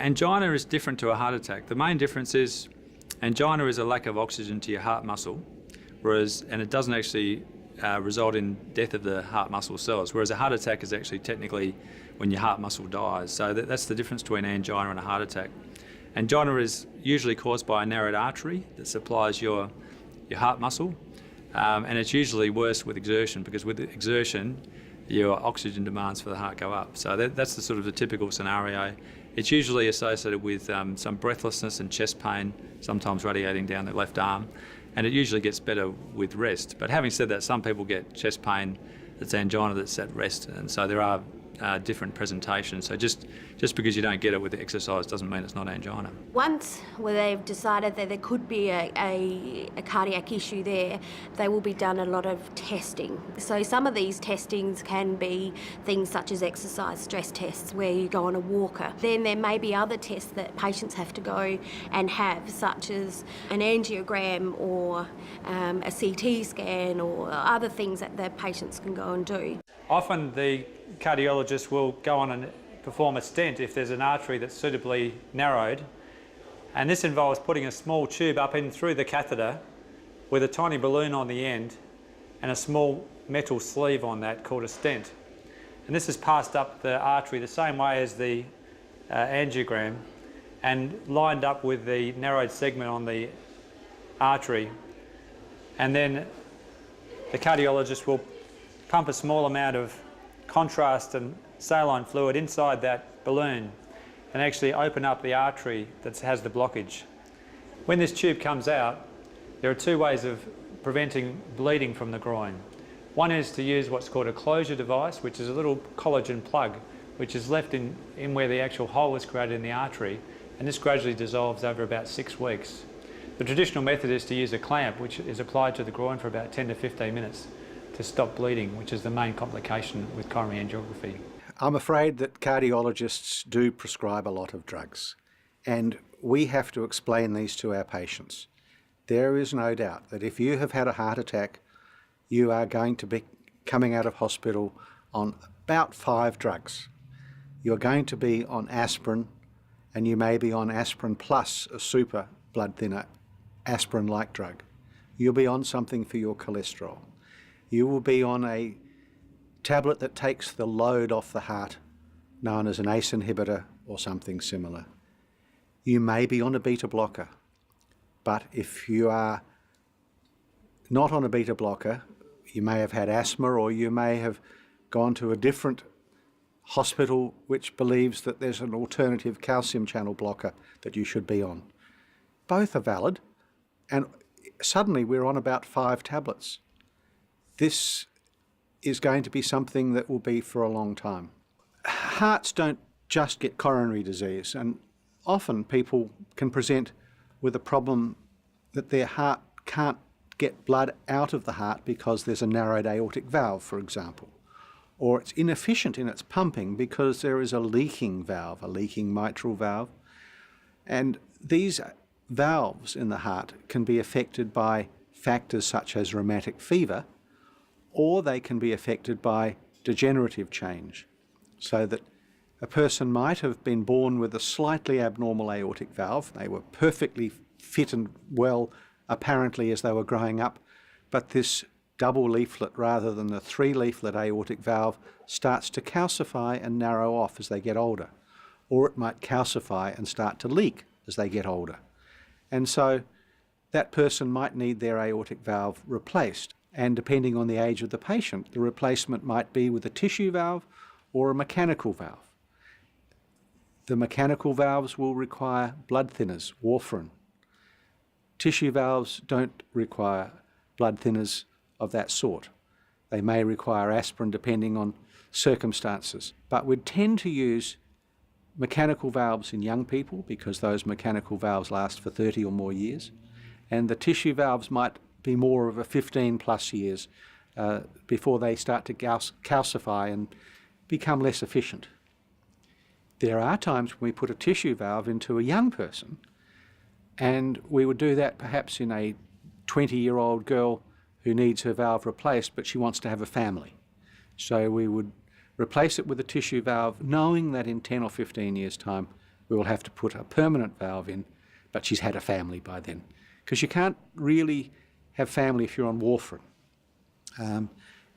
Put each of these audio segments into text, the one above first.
Angina is different to a heart attack. The main difference is angina is a lack of oxygen to your heart muscle, and it doesn't actually result in death of the heart muscle cells, whereas a heart attack is actually technically when your heart muscle dies. So that's the difference between angina and a heart attack. Angina is usually caused by a narrowed artery that supplies your heart muscle, and it's usually worse with exertion, because with exertion your oxygen demands for the heart go up. So that's the sort of the typical scenario. It's usually associated with some breathlessness and chest pain, sometimes radiating down the left arm, and it usually gets better with rest. But having said that, some people get chest pain that's angina that's at rest, and so there are different presentations. So just because you don't get it with the exercise doesn't mean it's not angina. Once where they've decided that there could be a cardiac issue there, they will be done a lot of testing. So some of these testings can be things such as exercise stress tests where you go on a walker. Then there may be other tests that patients have to go and have, such as an angiogram or a CT scan or other things that the patients can go and do. Often the cardiologist will go on and perform a stent if there's an artery that's suitably narrowed, and this involves putting a small tube up in through the catheter with a tiny balloon on the end and a small metal sleeve on that called a stent. And this is passed up the artery the same way as the angiogram and lined up with the narrowed segment on the artery, and then the cardiologist will pump a small amount of contrast and saline fluid inside that balloon and actually open up the artery that has the blockage. When this tube comes out, there are two ways of preventing bleeding from the groin. One is to use what's called a closure device, which is a little collagen plug which is left in where the actual hole is created in the artery, and this gradually dissolves over about 6 weeks. The traditional method is to use a clamp which is applied to the groin for about 10 to 15 minutes to stop bleeding, which is the main complication with coronary angiography. I'm afraid that cardiologists do prescribe a lot of drugs, and we have to explain these to our patients. There is no doubt that if you have had a heart attack, you are going to be coming out of hospital on about 5 drugs. You're going to be on aspirin, and you may be on aspirin plus a super blood thinner, aspirin-like drug. You'll be on something for your cholesterol. You will be on a tablet that takes the load off the heart, known as an ACE inhibitor or something similar. You may be on a beta blocker, but if you are not on a beta blocker, you may have had asthma, or you may have gone to a different hospital which believes that there's an alternative calcium channel blocker that you should be on. Both are valid, and suddenly we're on about 5 tablets. This is going to be something that will be for a long time. Hearts don't just get coronary disease, and often people can present with a problem that their heart can't get blood out of the heart because there's a narrowed aortic valve, for example, or it's inefficient in its pumping because there is a leaking valve, a leaking mitral valve. And these valves in the heart can be affected by factors such as rheumatic fever, or they can be affected by degenerative change, so that a person might have been born with a slightly abnormal aortic valve. They were perfectly fit and well apparently as they were growing up, but this double leaflet rather than the 3 leaflet aortic valve starts to calcify and narrow off as they get older, or it might calcify and start to leak as they get older. And so that person might need their aortic valve replaced. And depending on the age of the patient, the replacement might be with a tissue valve or a mechanical valve. The mechanical valves will require blood thinners, warfarin. Tissue valves don't require blood thinners of that sort. They may require aspirin depending on circumstances, but we'd tend to use mechanical valves in young people because those mechanical valves last for 30 or more years, and the tissue valves might be more of a 15 plus years before they start to calcify and become less efficient. There are times when we put a tissue valve into a young person, and we would do that perhaps in a 20-year-old girl who needs her valve replaced, but she wants to have a family. So we would replace it with a tissue valve, knowing that in 10 or 15 years' time, we will have to put a permanent valve in, but she's had a family by then. Because you can't really have family if you're on warfarin.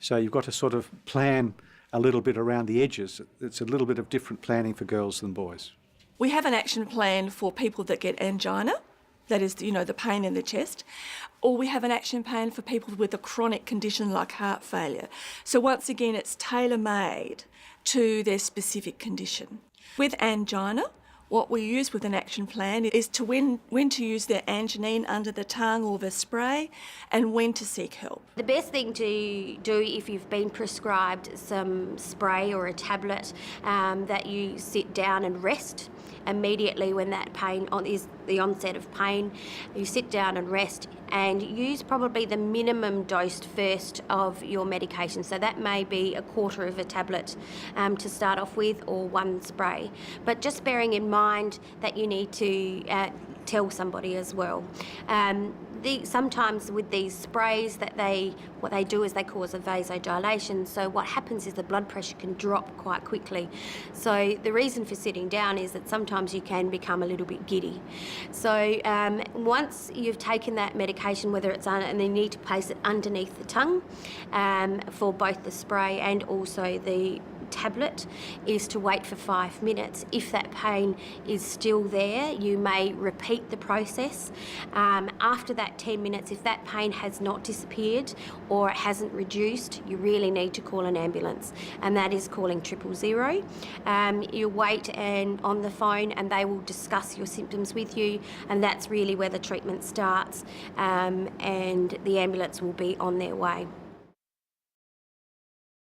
So you've got to sort of plan a little bit around the edges. It's a little bit of different planning for girls than boys. We have an action plan for people that get angina, that is, the pain in the chest, or we have an action plan for people with a chronic condition like heart failure. So once again, it's tailor-made to their specific condition. With angina, what we use with an action plan is to when to use the anginine under the tongue or the spray, and when to seek help. The best thing to do if you've been prescribed some spray or a tablet, that you sit down and rest immediately when that pain is the onset of pain. You sit down and rest and use probably the minimum dose first of your medication. So that may be a quarter of a tablet to start off with, or one spray. But just bearing in mind that you need to tell somebody as well. Sometimes with these sprays, what they do is they cause a vasodilation. So what happens is the blood pressure can drop quite quickly. So the reason for sitting down is that sometimes you can become a little bit giddy. So once you've taken that medication, whether it's and then you need to place it underneath the tongue for both the spray and also the tablet, is to wait for 5 minutes. If that pain is still there, you may repeat the process. After that 10 minutes, if that pain has not disappeared or it hasn't reduced, you really need to call an ambulance, and that is calling 000. You wait on the phone and they will discuss your symptoms with you, and that's really where the treatment starts, and the ambulance will be on their way.